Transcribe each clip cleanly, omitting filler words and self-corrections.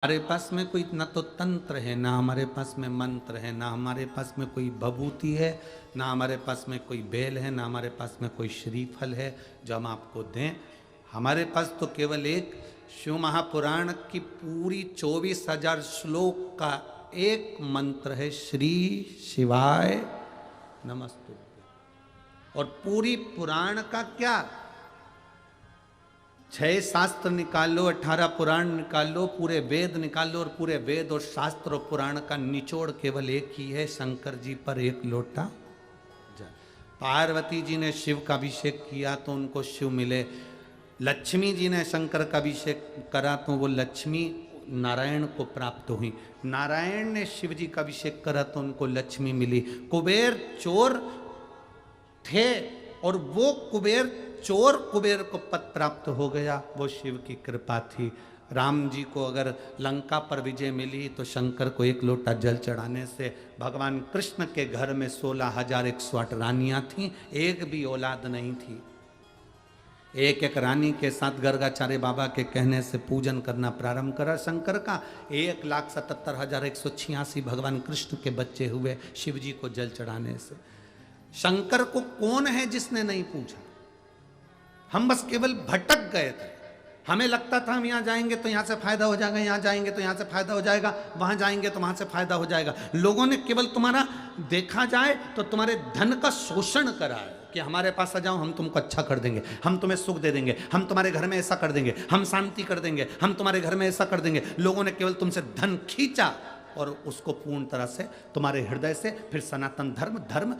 हमारे पास में कोई ना तो तंत्र है, ना हमारे पास में मंत्र है, ना हमारे पास में कोई भभूति है, ना हमारे पास में कोई बेल है, ना हमारे पास में कोई श्रीफल है जो हम आपको दें। हमारे पास तो केवल एक शिव महापुराण की पूरी 24,000 श्लोक का एक मंत्र है, श्री शिवाय नमस्तुभ्यं। और पूरी पुराण का क्या, 6 शास्त्र निकाल लो, 18 पुराण निकाल लो, पूरे वेद निकाल लो, और पूरे वेद और शास्त्र और पुराण का निचोड़ केवल एक ही है, शंकर जी पर एक लोटा जल। पार्वती जी ने शिव का अभिषेक किया तो उनको शिव मिले, लक्ष्मी जी ने शंकर का अभिषेक करा तो वो लक्ष्मी नारायण को प्राप्त हुई, नारायण ने शिव जी का अभिषेक करा तो उनको लक्ष्मी मिली। कुबेर चोर थे और वो कुबेर चोर कुबेर को पद प्राप्त हो गया, वो शिव की कृपा थी। राम जी को अगर लंका पर विजय मिली तो शंकर को एक लोटा जल चढ़ाने से। भगवान कृष्ण के घर में 16,108 रानियां थीं, एक भी औलाद नहीं थी। एक एक रानी के साथ गर्गाचार्य बाबा के कहने से पूजन करना प्रारंभ करा शंकर का। 1,77,186 भगवान कृष्ण के बच्चे हुए शिव जी को जल चढ़ाने से। शंकर को कौन है जिसने नहीं पूछा? हम बस केवल भटक गए थे। हमें लगता था हम यहाँ जाएंगे तो यहाँ से फायदा हो जाएगा, यहाँ जाएंगे तो यहाँ से फायदा हो जाएगा, वहां जाएंगे तो वहां से फायदा हो जाएगा। लोगों ने केवल तुम्हारा देखा जाए तो तुम्हारे धन का शोषण करा है कि हमारे पास आ जाओ, हम तुमको अच्छा कर देंगे, हम तुम्हें सुख दे देंगे, हम तुम्हारे घर में ऐसा कर देंगे, हम शांति कर देंगे, हम तुम्हारे घर में ऐसा कर देंगे। लोगों ने केवल तुमसे धन खींचा और उसको पूर्ण तरह से तुम्हारे हृदय से फिर सनातन धर्म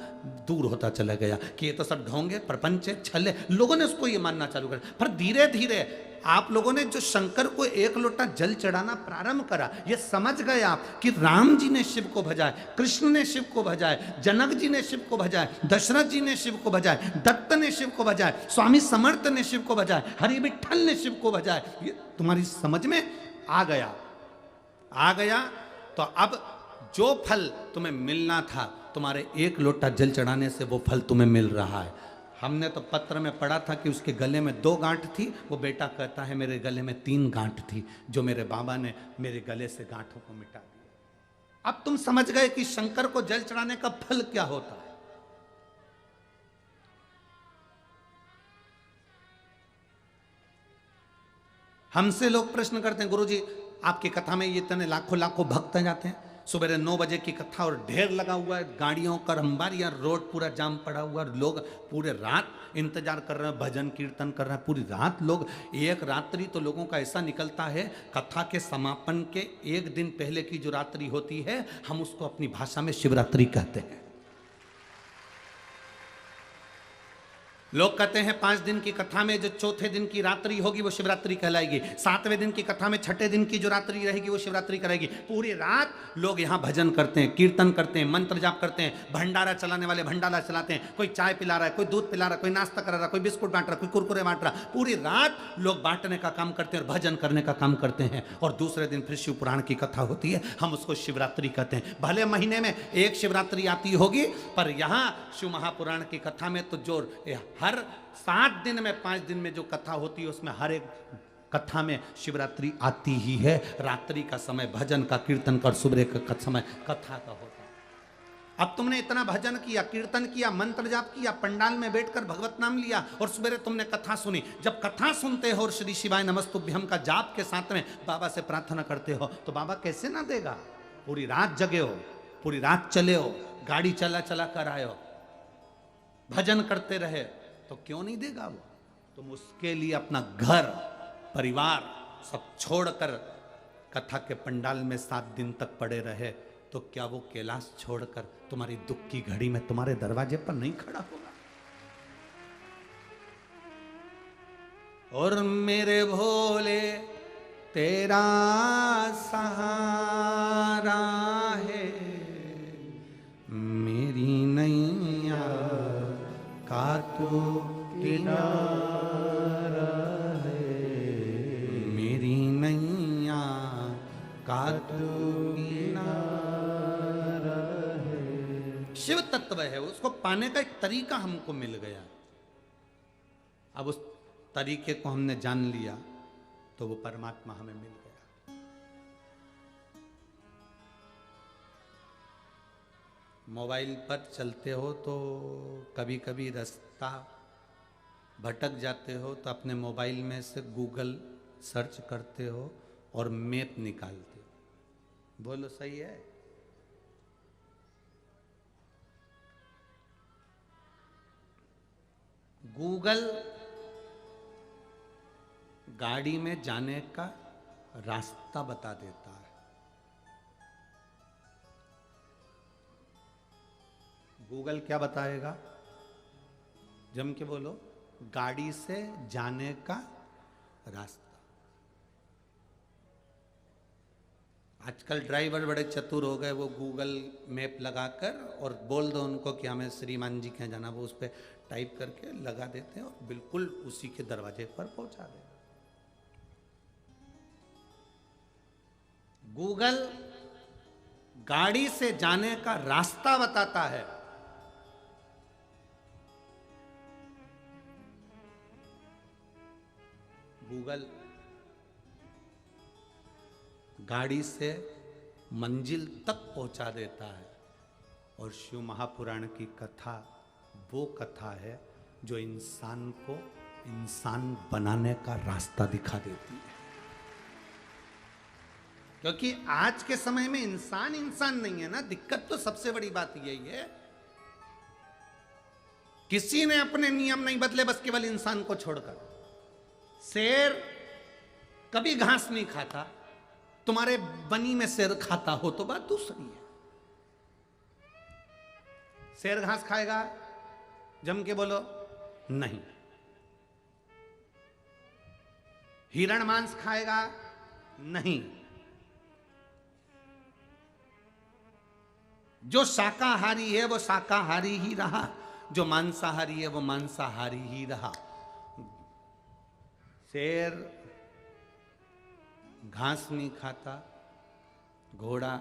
दूर होता चला गया कि ये तो सब ढोंगे, प्रपंच है, छल है। लोगों ने उसको ये मानना चालू कर, पर धीरे धीरे आप लोगों ने जो शंकर को एक लोटा जल चढ़ाना प्रारंभ करा, ये समझ गए आप कि राम जी ने शिव को भजाए, कृष्ण ने शिव को भजाए, जनक जी ने शिव को भजाए, दशरथ जी ने शिव को भजाए, दत्त ने शिव को भजाए, स्वामी समर्थ ने शिव को भजाए, हरि विठल ने शिव को भजाए। ये तुम्हारी समझ में आ गया। तो अब जो फल तुम्हें मिलना था, तुम्हारे एक लोटा जल चढ़ाने से वो फल तुम्हें मिल रहा है। हमने तो पत्र में पढ़ा था कि उसके गले में 2 गांठ थी, वो बेटा कहता है मेरे गले में 3 गांठ थी, जो मेरे बाबा ने मेरे गले से गांठों को मिटा दिया। अब तुम समझ गए कि शंकर को जल चढ़ाने का फल क्या होता है। हमसे लोग प्रश्न करते हैं, गुरुजी आपकी कथा में ये इतने लाखों भक्त जाते हैं, सुबह 9 बजे की कथा और ढेर लगा हुआ है गाड़ियों का, अंबारिया रोड पूरा जाम पड़ा हुआ है, लोग पूरे रात इंतजार कर रहे हैं, भजन कीर्तन कर रहे हैं पूरी रात लोग। एक रात्रि तो लोगों का ऐसा निकलता है, कथा के समापन के 1 दिन पहले की जो रात्रि होती है, हम उसको अपनी भाषा में शिवरात्रि कहते हैं। लोग कहते हैं 5 दिन की कथा में जो चौथे दिन की रात्रि होगी वो शिवरात्रि कहलाएगी, 7वें दिन की कथा में 6ठे दिन की जो रात्रि रहेगी वो शिवरात्रि कराएगी। पूरी रात लोग यहाँ भजन करते हैं, कीर्तन करते हैं, मंत्र जाप करते हैं, भंडारा चलाने वाले भंडारा चलाते हैं, कोई चाय पिला रहा है, कोई दूध पिला रहा है, कोई नाश्ता करा रहा है, कोई बिस्कुट बांट रहा है, कोई कुरकुरे बांट रहा है। पूरी रात लोग बांटने का काम करते हैं और भजन करने का काम करते हैं। और दूसरे दिन फिर शिव पुराण की कथा होती है, हम उसको शिवरात्रि कहते हैं। भले महीने में एक शिवरात्रि आती होगी, पर यहाँ शिव महापुराण की कथा में तो जो हर 7 दिन में 5 दिन में जो कथा होती है उसमें हर एक कथा में शिवरात्रि आती ही है। रात्रि का समय भजन का, कीर्तन का, सुबह का समय कथा का होता है। अब तुमने इतना भजन किया, कीर्तन किया, मंत्र जाप किया, पंडाल में बैठकर भगवत नाम लिया और सुबह तुमने कथा सुनी। जब कथा सुनते हो और श्री शिवाय नमस्तुभ्यम का जाप के साथ में बाबा से प्रार्थना करते हो तो बाबा कैसे ना देगा। पूरी रात जगे हो, पूरी रात चले हो, गाड़ी चला कर आए हो, भजन करते रहे, तो क्यों नहीं देगा वो। तुम उसके लिए अपना घर परिवार सब छोड़कर कथा के पंडाल में 7 दिन तक पड़े रहे, तो क्या वो कैलाश छोड़कर तुम्हारी दुख की घड़ी में तुम्हारे दरवाजे पर नहीं खड़ा होगा। और मेरे भोले तेरा सहारा है, मेरी नैया का तो किनारा है, मेरी नैया का तो किनारा है। शिव तत्व है, उसको पाने का एक तरीका हमको मिल गया। अब उस तरीके को हमने जान लिया तो वो परमात्मा हमें मिल गया। मोबाइल पर चलते हो तो कभी कभी रास्ता भटक जाते हो तो अपने मोबाइल में से गूगल सर्च करते हो और मैप निकालते हो। बोलो सही है? गूगल गाड़ी में जाने का रास्ता बता देता है। गूगल क्या बताएगा? जम के बोलो। गाड़ी से जाने का रास्ता। आजकल ड्राइवर बड़े चतुर हो गए, वो गूगल मैप लगाकर और बोल दो उनको कि हमें श्रीमान जी के यहाँ जाना, वो उस पर टाइप करके लगा देते हैं और बिल्कुल उसी के दरवाजे पर पहुंचा देते। गूगल गाड़ी से जाने का रास्ता बताता है। गूगल गाड़ी से मंजिल तक पहुंचा देता है। और शिव महापुराण की कथा वो कथा है जो इंसान को इंसान बनाने का रास्ता दिखा देती है। क्योंकि आज के समय में इंसान इंसान नहीं है ना। दिक्कत तो सबसे बड़ी बात यही है, किसी ने अपने नियम नहीं बदले, बस केवल इंसान को छोड़कर। शेर कभी घास नहीं खाता, तुम्हारे बनी में शेर खाता हो तो बात दूसरी है। शेर घास खाएगा? जम के बोलो नहीं। हिरण मांस खाएगा? नहीं। जो शाकाहारी है वो शाकाहारी ही रहा, जो मांसाहारी है वो मांसाहारी ही रहा। शेर घास नहीं खाता, घोड़ा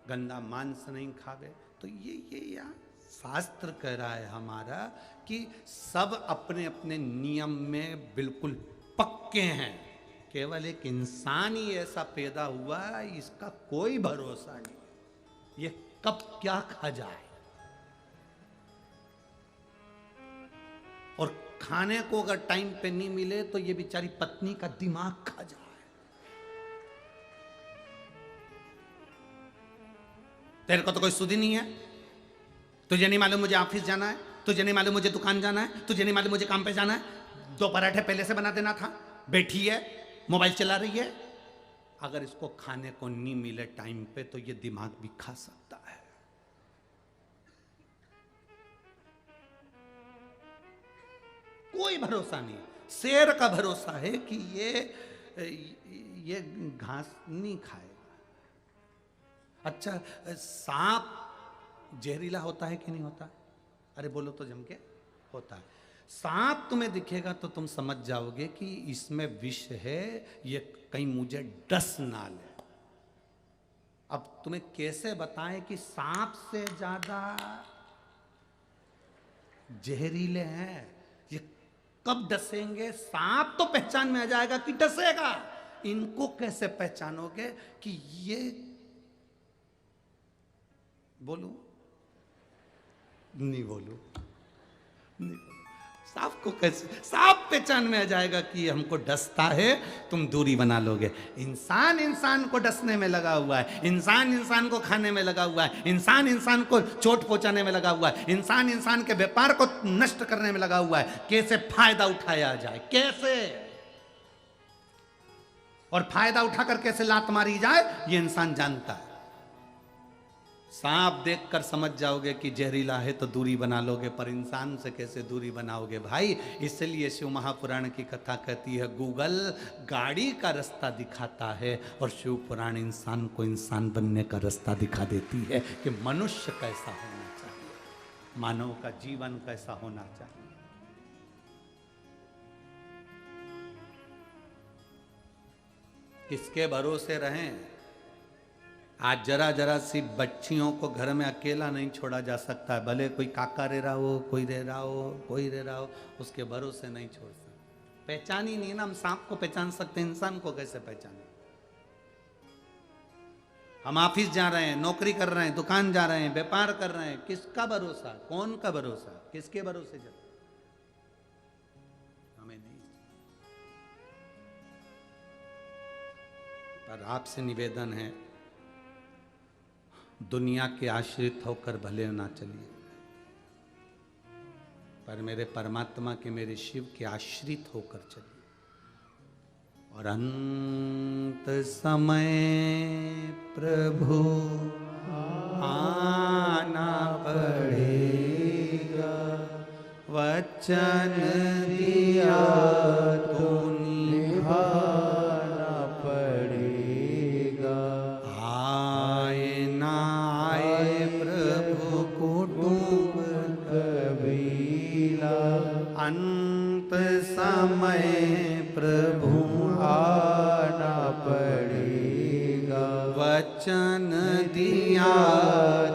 गंदा मांस नहीं खावे। तो ये या शास्त्र कह रहा है हमारा कि सब अपने अपने नियम में बिल्कुल पक्के हैं। केवल एक इंसान ही ऐसा पैदा हुआ, इसका कोई भरोसा नहीं, ये कब क्या खा जाए। और खाने को अगर टाइम पे नहीं मिले तो ये बेचारी पत्नी का दिमाग खा जाए। तेरे को तो कोई सुधि नहीं है? तुझे नहीं मालूम मुझे ऑफिस जाना है? तुझे नहीं मालूम मुझे दुकान जाना है? तुझे नहीं मालूम मुझे काम पे जाना है? 2 पराठे पहले से बना देना था। बैठी है, मोबाइल चला रही है। अगर इसको खाने को नहीं मिले टाइम पे तो ये दिमाग भी खा सकता है। कोई भरोसा नहीं। शेर का भरोसा है कि ये घास नहीं खाएगा। अच्छा, सांप जहरीला होता है कि नहीं होता? अरे बोलो तो जम के। होता है। सांप तुम्हें दिखेगा तो तुम समझ जाओगे कि इसमें विष है, ये कहीं मुझे डस ना ले। अब तुम्हें कैसे बताएं कि सांप से ज्यादा जहरीले हैं? ये कब डसेंगे? सांप तो पहचान में आ जाएगा कि डसेगा। इनको कैसे पहचानोगे कि ये? बोलूं? नहीं बोलूं? नहीं बोलूं। सांप को कैसे? सांप पहचान में आ जाएगा कि हमको डसता है, तुम दूरी बना लोगे। इंसान इंसान को डसने में लगा हुआ है, इंसान इंसान को खाने में लगा हुआ है, इंसान इंसान को चोट पहुंचाने में लगा हुआ है, इंसान इंसान के व्यापार को नष्ट करने में लगा हुआ है। कैसे फायदा उठाया जाए, कैसे, और फायदा उठाकर कैसे लात मारी जाए, ये इंसान जानता है। सांप देखकर समझ जाओगे कि जहरीला है तो दूरी बना लोगे, पर इंसान से कैसे दूरी बनाओगे भाई? इसलिए शिव महापुराण की कथा कहती है गूगल गाड़ी का रास्ता दिखाता है और शिव पुराण इंसान को इंसान बनने का रास्ता दिखा देती है कि मनुष्य कैसा होना चाहिए, मानव का जीवन कैसा होना चाहिए। किसके भरोसे रहें? आज जरा जरा सी बच्चियों को घर में अकेला नहीं छोड़ा जा सकता है। भले कोई काका रह रहा हो, कोई रह रहा हो, कोई रह रहा हो, उसके भरोसे नहीं छोड़ सकते। पहचान ही नहीं ना। हम सांप को पहचान सकते, इंसान को कैसे पहचाने? हम ऑफिस जा रहे हैं, नौकरी कर रहे हैं, दुकान जा रहे हैं, व्यापार कर रहे हैं, किसका भरोसा, कौन का भरोसा, किसके भरोसे चल, हमें नहीं। पर आपसे निवेदन है, दुनिया के आश्रित होकर भले ना चलिए, पर मेरे परमात्मा के, मेरे शिव के आश्रित होकर चलिए। और अंत समय प्रभु आना पड़ेगा, वचन दिया तो निभाना पड़ेगा। आए ना आए प्रभु कुटुंब कबीला, अंत समय प्रभु आना पड़ेगा, वचन दिया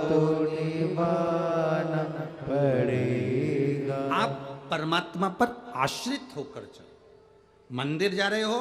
तो निभाना पड़ेगा। आप परमात्मा पर आश्रित होकर चलो। मंदिर जा रहे हो,